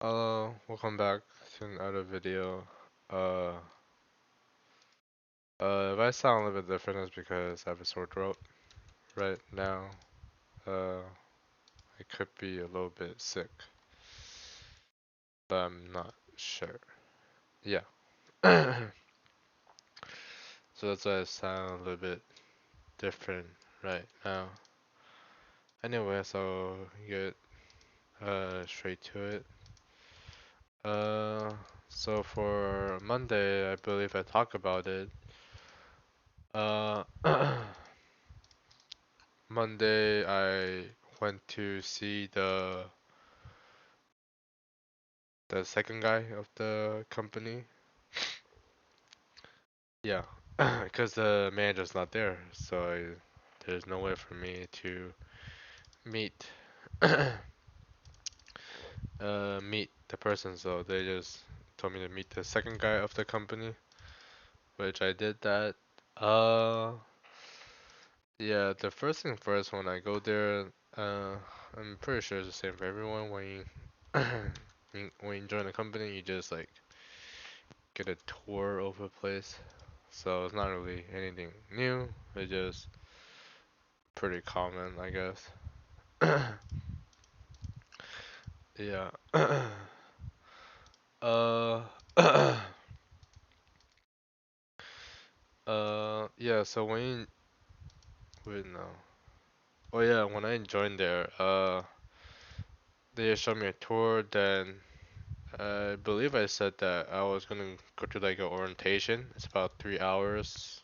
Welcome back to another video. Uh, if I sound a little bit different, it's because I have a sore throat right now. Uh, I could be a little bit sick, but I'm not sure. Yeah. So that's why I sound a little bit different right now. Anyway, so get straight to it. Uh, so for Monday, I believe I talked about it. Uh, Monday, I went to see the second guy of the company. Yeah, because the manager's not there, so there's no way for me to meet meet the person. So they just told me to meet the second guy of the company, which I did that. Uh, yeah, the first thing first, when I go there, uh, I'm pretty sure it's the same for everyone. When you when you join the company, you just like get a tour of a place. So it's not really anything new. It's just pretty common, I guess. Yeah. uh. Yeah. So when you, wait no. Oh yeah, when I joined there, they showed me a tour. Then I believe I said that I was gonna go to like an orientation. It's about 3 hours.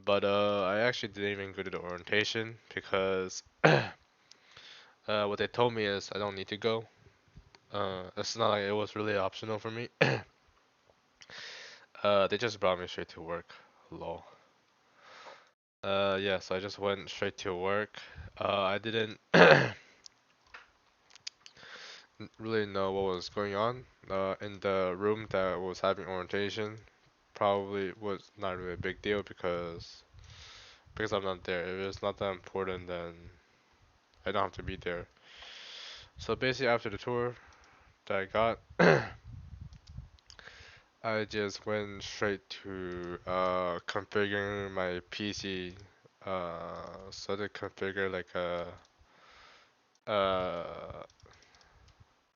But I actually didn't even go to the orientation because what they told me is I don't need to go. It's not like it was really optional for me. They just brought me straight to work. Lol. Yeah, so I just went straight to work. I didn't really know what was going on. In the room that was having orientation, probably was not really a big deal because I'm not there. If it's not that important, then I don't have to be there. So basically, after the tour that I got, I just went straight to configuring my PC. So to configure like uh,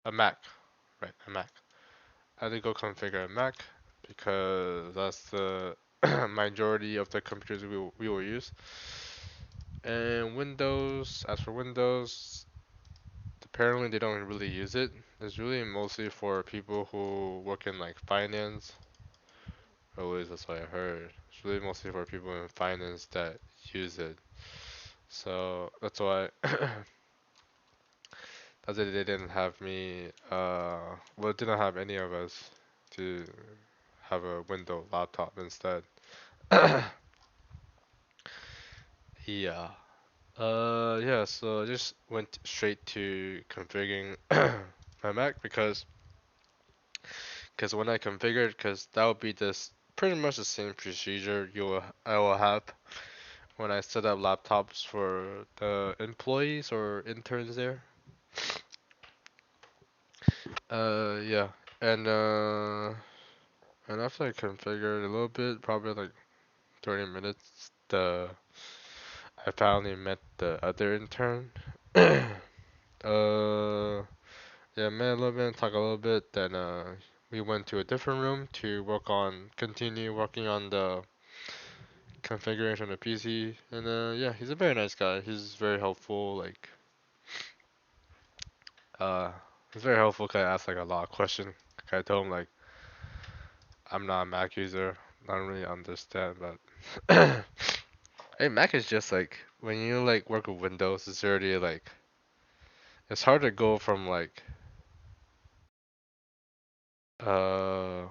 a Mac, right? A Mac. I had to go configure a Mac because that's the majority of the computers we will use. And Windows, as for Windows, apparently they don't really use it. It's really mostly for people who work in like finance. Or at least that's what I heard. It's really mostly for people in finance that use it. So that's why that's why they didn't have me. Well, didn't have any of us to have a Windows laptop instead. Yeah. Yeah. So I just went straight to configuring my Mac because when I configured, because that would be this pretty much the same procedure I will have when I set up laptops for the employees or interns there. Yeah. And uh, and after I configured a little bit, probably like 30 minutes, the I finally met the other intern. Yeah, met a little bit, talk a little bit, then we went to a different room to continue working on the configuration of the PC. And yeah, he's a very nice guy. He's very helpful. Uh, he's very helpful. Cause I asked like a lot of questions. I told him like I'm not a Mac user. I don't really understand, but hey, Mac is just like when you like work with Windows, it's already like it's hard to go from like uh,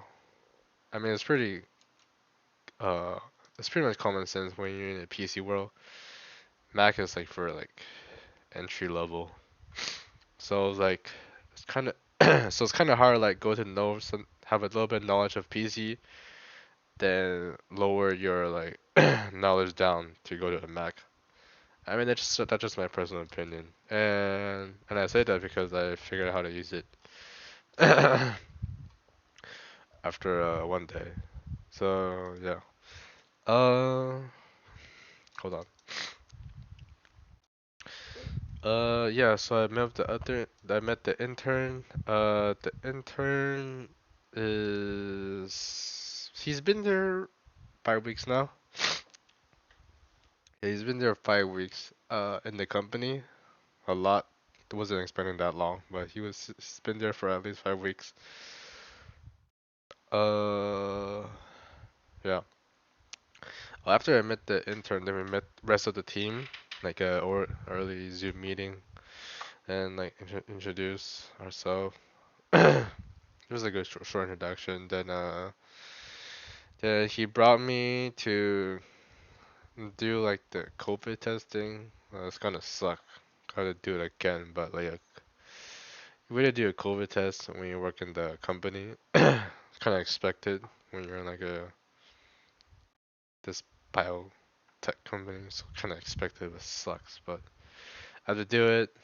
I mean uh, it's pretty much common sense when you're in a PC world. Mac is like for like entry level, so it's like it's kind of so it's kind of hard like go to know some have a little bit of knowledge of PC, then lower your like knowledge down to go to a Mac. I mean that's just my personal opinion, and I say that because I figured out how to use it. after one day. So yeah. Uh, hold on. Yeah. So I met the intern. The intern is he's been there 5 weeks now. Yeah, he's been there 5 weeks. In the company, a lot. Wasn't expecting that long, but he's been there for at least 5 weeks. Uh, yeah. Well, after I met the intern, then we met rest of the team, like a or early Zoom meeting, and like introduce ourselves. It was like a short introduction. Then he brought me to do like the COVID testing. It's gonna suck. Gotta do it again, but like you really do a COVID test when you work in the company. It's kind of expected when you're in like a this biotech company. It's kind of expected, but sucks. But I had to do it.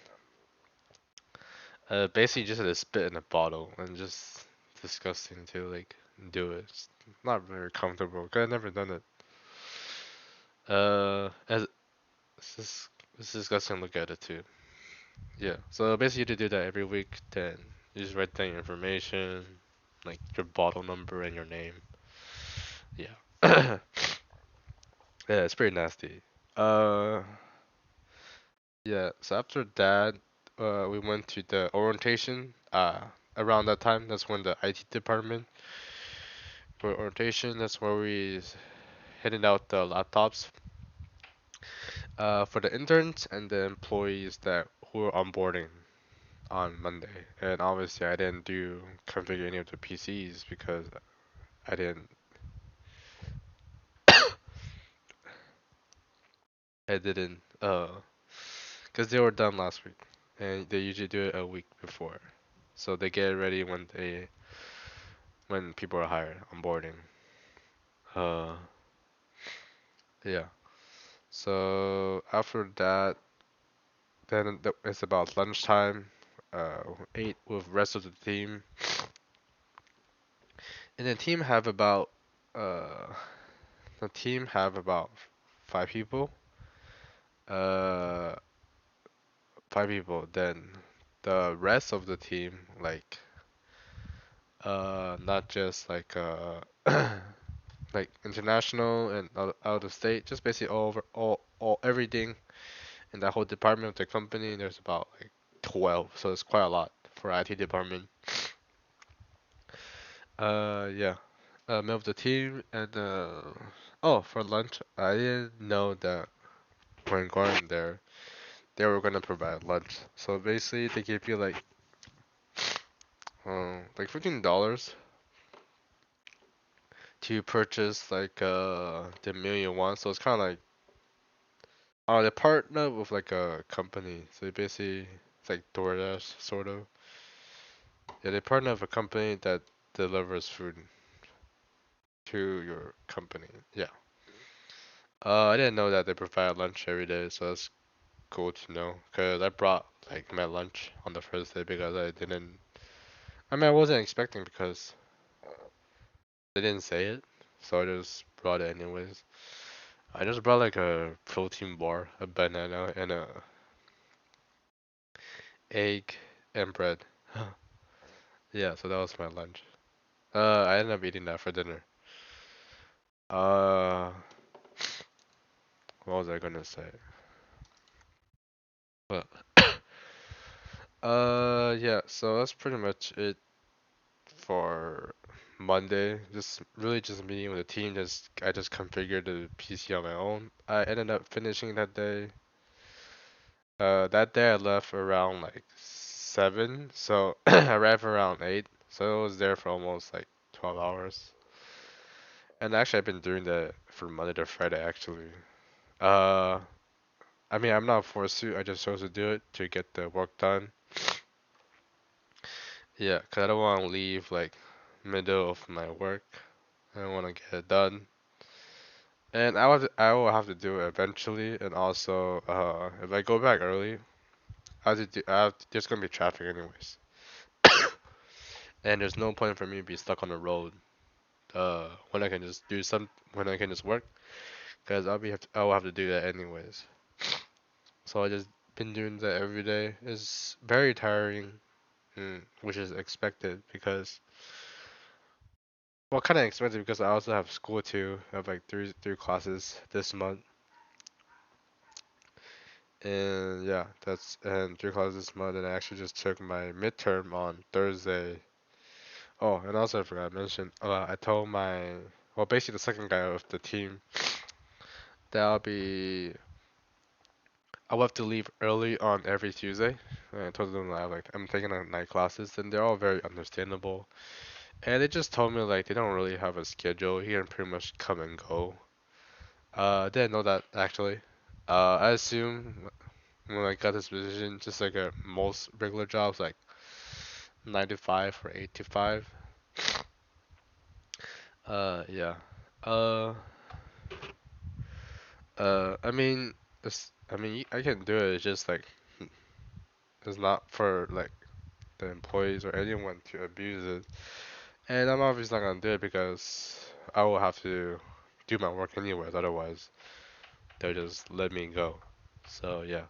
Basically just had to spit in a bottle and just disgusting to like do it. It's not very comfortable. 'Cause I've never done it. As it's disgusting to look at it too. Yeah. So basically you have to do that every week. Then you just write down your information, like your bottle number and your name. Yeah. Yeah, it's pretty nasty. Uh, yeah. So after that, we went to the orientation. Around that time, that's when the IT department for orientation. That's where we handed out the laptops for the interns and the employees that who were onboarding on Monday. And obviously, I didn't do configure any of the PCs because I didn't. I didn't. Because they were done last week, and they usually do it a week before, so they get it ready when people are hired onboarding. Uh, yeah. So after that, then it's about lunchtime. Ate with rest of the team, and uh, the team have about 5 people. Uh, 5 people. Then the rest of the team, like, not just like like international and out of state, just basically all over all everything in that whole department of the company. There's about like 12, so it's quite a lot for IT department. Yeah. Met with the team and oh, for lunch, I didn't know that when going there, they were gonna provide lunch. So basically, they give you like $15 to purchase like the meal you want. So it's kind of like they partner with like a company. So basically, it's like DoorDash sort of. Yeah, they partner with a company that delivers food to your company. Yeah. I didn't know that they provide lunch every day, so that's cool to know. Cause I brought like my lunch on the first day because I didn't. I mean, I wasn't expecting because they didn't say it, so I just brought it anyways. I just brought like a protein bar, a banana, and a egg and bread. Yeah, so that was my lunch. I ended up eating that for dinner. Uh, what was I gonna say? But yeah, so that's pretty much it for Monday. Just really just meeting with the team. I just configured the PC on my own. I ended up finishing that day. That day I left around like 7, so I arrived around 8. So I was there for almost like 12 hours. And actually, I've been doing that from Monday to Friday actually. Uh, I mean, I'm not forced to. I just chose to do it to get the work done. Yeah, 'cause I don't want to leave like middle of my work. I want to get it done. And I will have to do it eventually. And also, if I go back early, I have to do, there's gonna be traffic anyways. and there's no point for me to be stuck on the road. When I can just do some, when I can just work, because I will have to do that anyways. So I just been doing that every day. It's very tiring, which is expected because, well, kind of expected because I also have school too. I have like three classes this month, and yeah, that's and three classes this month. And I actually just took my midterm on Thursday. Oh, and also I forgot to mention, I told well, basically the second guy of the team that I'll have to leave early on every Tuesday. And I told them that I'm taking night classes, and they're all very understandable. And they just told me like they don't really have a schedule. He can pretty much come and go. I didn't know that actually. I assume when I got this position, just like most regular jobs, like 9 to 5 or 8 to 5. Yeah. Uh, I mean, I can do it. It's just like it's not for like the employees or anyone to abuse it. And I'm obviously not gonna do it because I will have to do my work anyways. Otherwise, they'll just let me go. So yeah.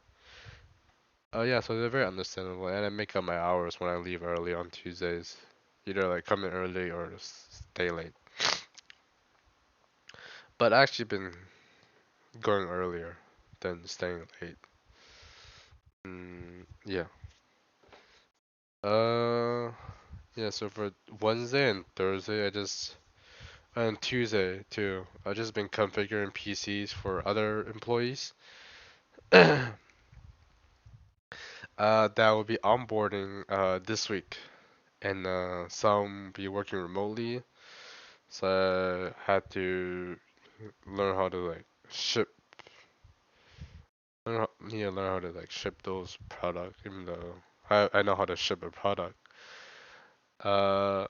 Yeah. So they're very understandable, and I make up my hours when I leave early on Tuesdays. Either like come in early or stay late. But I actually been going earlier than staying late. Yeah. Uh, yeah. So for Wednesday and Thursday, and Tuesday too, I just been configuring PCs for other employees. That will be onboarding this week, and some be working remotely. So I had to learn how to like ship, learn how to like ship those products, even though I know how to ship a product. Yeah,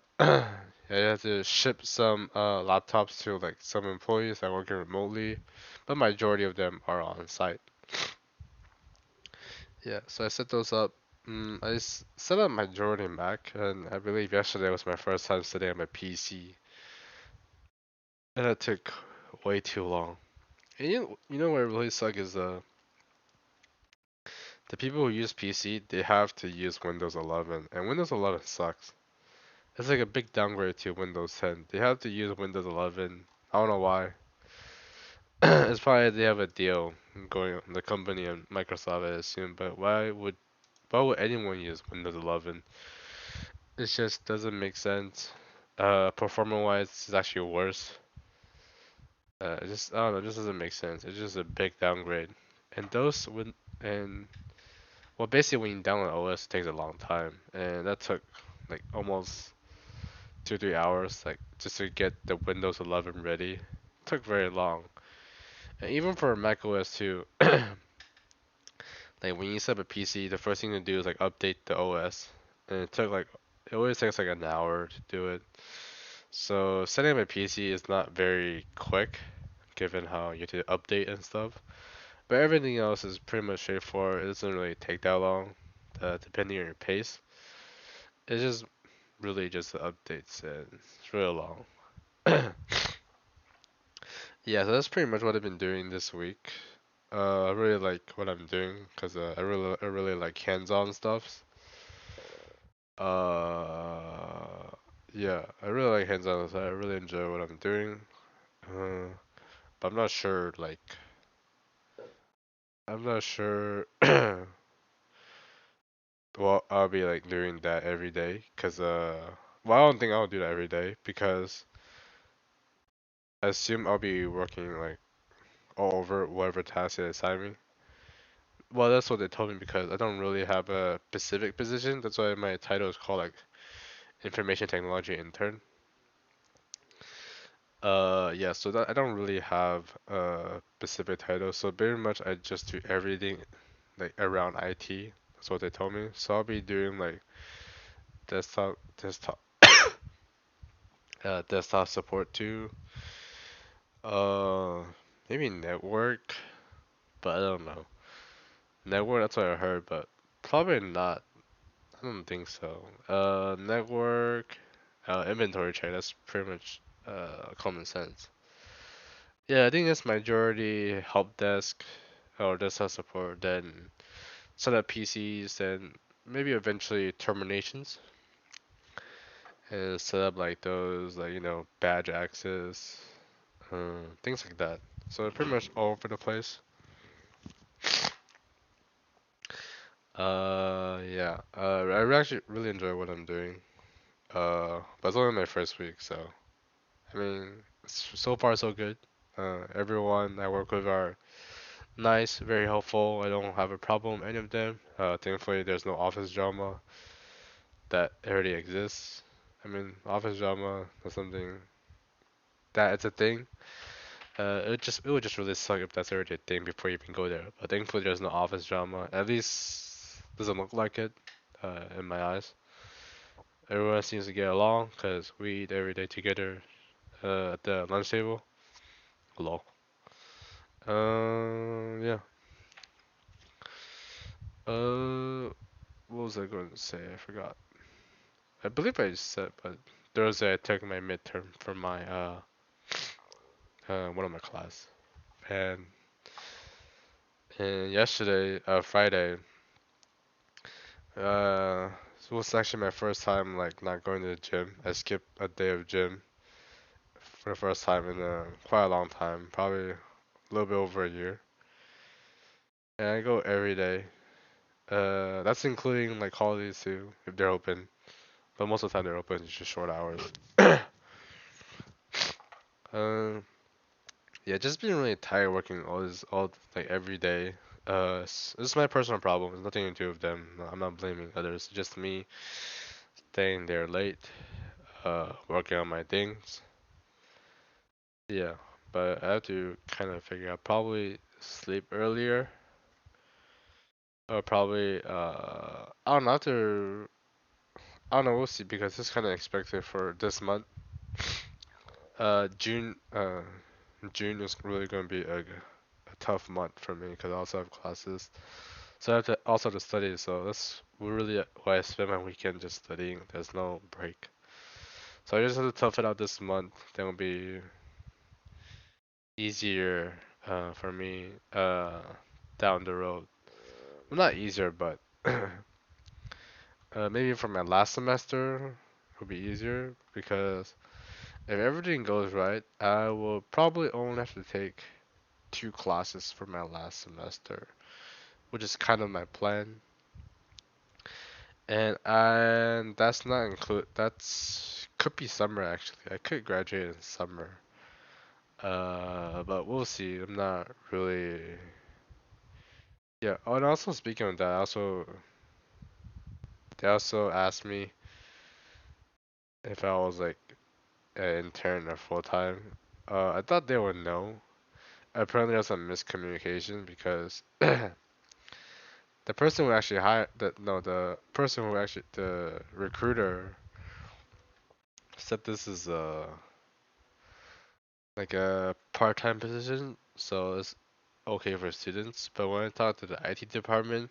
I had to ship some laptops to like some employees that are working remotely, but majority of them are on site. Yeah, so I set those up. Set up majority Mac, and I believe yesterday was my first time setting up my PC, and it took way too long. And you know what really sucks is the people who use PC they have to use Windows 11, and Windows 11 sucks. It's like a big downgrade to Windows 10. They have to use Windows 11. I don't know why. It's probably they have a deal going on the company and Microsoft, I assume. But why would anyone use Windows 11? It just doesn't make sense. Performance wise, it's actually worse. I don't know, it just doesn't make sense. It's just a big downgrade. And those when and well, basically when you download OS, it takes a long time, and that took like almost 2 3 hours, like just to get the Windows 11 ready. It took very long. And even for Mac OS too, like when you set up a PC, the first thing to do is like update the OS, and it always takes like an hour to do it. So setting up a PC is not very quick, given how you have to update and stuff. But everything else is pretty much straightforward. It doesn't really take that long, depending on your pace. It's just really just the updates, and it's really long. Yeah, so that's pretty much what I've been doing this week. I really like what I'm doing because I really like hands-on stuff. Uh, yeah, I really like hands-on stuff. I really enjoy what I'm doing. Uh, but I'm not sure well I'll be like doing that every day because well I don't think I'll do that every day because I assume I'll be working like all over whatever task they assign me. Well, that's what they told me because I don't really have a specific position. That's why my title is called like information technology intern. Yeah, so that I don't really have a specific title. So pretty much I just do everything like around IT. That's what they told me. So I'll be doing like desktop desktop support too. Uh, maybe network, but I don't know. Network, that's what I heard, but probably not. I don't think so. Network, inventory check. That's pretty much common sense. Yeah, I think it's majority help desk or desktop support, then set up PCs, then maybe eventually terminations and set up like those like badge access, things like that. So pretty much all over the place. Yeah. I actually really enjoy what I'm doing. But it's only my first week, so I mean, so far so good. Everyone I work with are nice, very helpful. I don't have a problem with any of them. Thankfully, there's no office drama that already exists. I mean, office drama is something that it's a thing. It would just really suck if that's already a thing before you even go there. But thankfully, there's no office drama. At least doesn't look like it, in my eyes. Everyone seems to get along because we eat every day together at the lunch table. Hello. Yeah. What was I going to say? I forgot. I believe I said, but Thursday I took my midterm for my one of my class, and yesterday, Friday, it was actually my first time like not going to the gym. I skipped a day of gym for the first time in quite a long time, probably a little bit over a year. And I go every day. That's including like holidays too, if they're open. But most of the time they're open, it's just short hours. Um, yeah, just being really tired working all like every day. This is my personal problem. It's nothing to do with them. I'm not blaming others. It's just me staying there late, working on my things. Yeah, but I have to kind of figure out probably sleep earlier, or probably I don't know. I don't know. We'll see because it's kind of expected for this month. June. June is really going to be a tough month for me because I also have classes. So I have to also to study. So that's really why I spend my weekend just studying. There's no break. So I just have to tough it out this month. Then it'll be easier for me down the road. Well, not easier, but maybe for my last semester it'll be easier because if everything goes right, I will probably only have to take two classes for my last semester, which is kind of my plan. And that's not include that's could be summer actually. I could graduate in summer. But we'll see. I'm not really. Yeah. Oh, and also speaking of that, they also asked me if I was like an intern or full time. I thought they would know. Apparently, there's some miscommunication because the person who actually hired the no the person who actually the recruiter said this is like a part-time position, so it's okay for students. But when I talked to the IT department,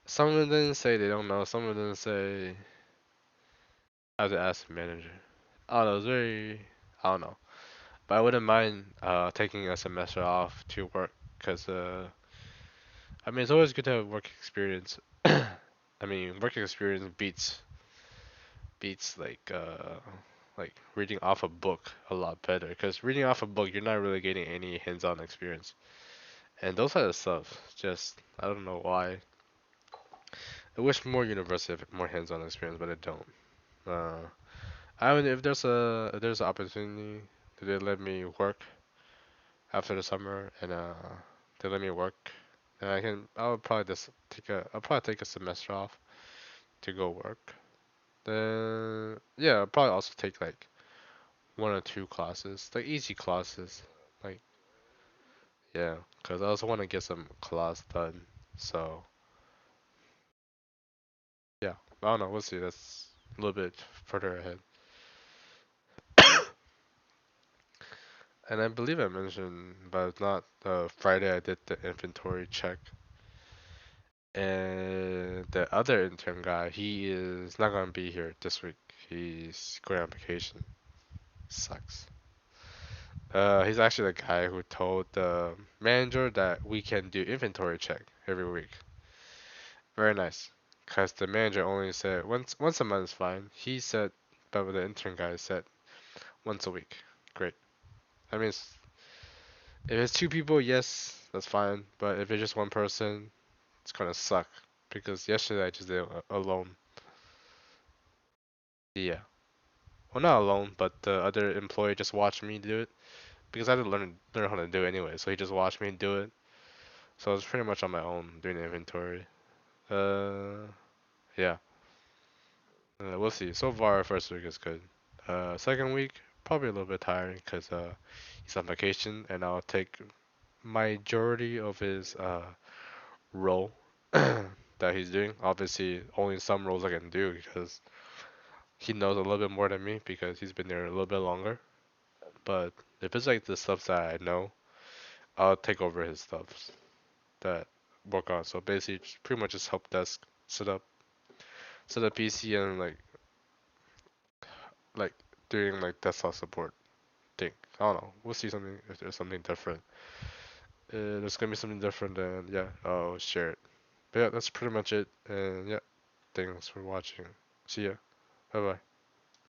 some of them didn't say they don't know. Some of them say I have to ask the manager. I don't know. It's very I don't know. But I wouldn't mind taking a semester off to work because I mean it's always good to have work experience. I mean work experience beats like reading off a book a lot better because reading off a book you're not really getting any hands-on experience. And those kind of stuff, just I don't know why. I wish more university had more hands-on experience, but I don't. Uh, I mean, if there's an opportunity, that they let me work after the summer and they let me work, then I'll probably take a semester off to go work. Then yeah, I'll probably also take like one or two classes, like easy classes, like yeah, because I also want to get some class done. So yeah, I don't know. We'll see. That's a little bit further ahead. And I believe I mentioned, but it's not Friday. I did the inventory check, And the other intern guy, he is not gonna be here this week. He's going on vacation. Sucks. He's actually the guy who told the manager that we can do inventory check every week. Very nice. Cause the manager only said once a month is fine. He said, but the intern guy said once a week. Great. I mean, if it's two people, yes, that's fine. But if it's just one person, it's gonna suck. Because yesterday I just did it alone. Yeah. Well, not alone, but the other employee just watched me do it because I had to learn how to do it anyway. So he just watched me do it. So I was pretty much on my own doing the inventory. Uh, yeah. We'll see. So far, first week is good. Second week probably a little bit tiring because he's on vacation and I'll take majority of his role that he's doing. Obviously, only some roles I can do because he knows a little bit more than me because he's been there a little bit longer. But if it's like the stuff that I know, I'll take over his stuff that work on. So basically, pretty much just help desk, set up PC, and like doing like desktop support thing. I don't know. We'll see something if there's something different. There's gonna be something different, then yeah, I'll share it. But yeah, that's pretty much it. And yeah, thanks for watching. See ya. Bye bye.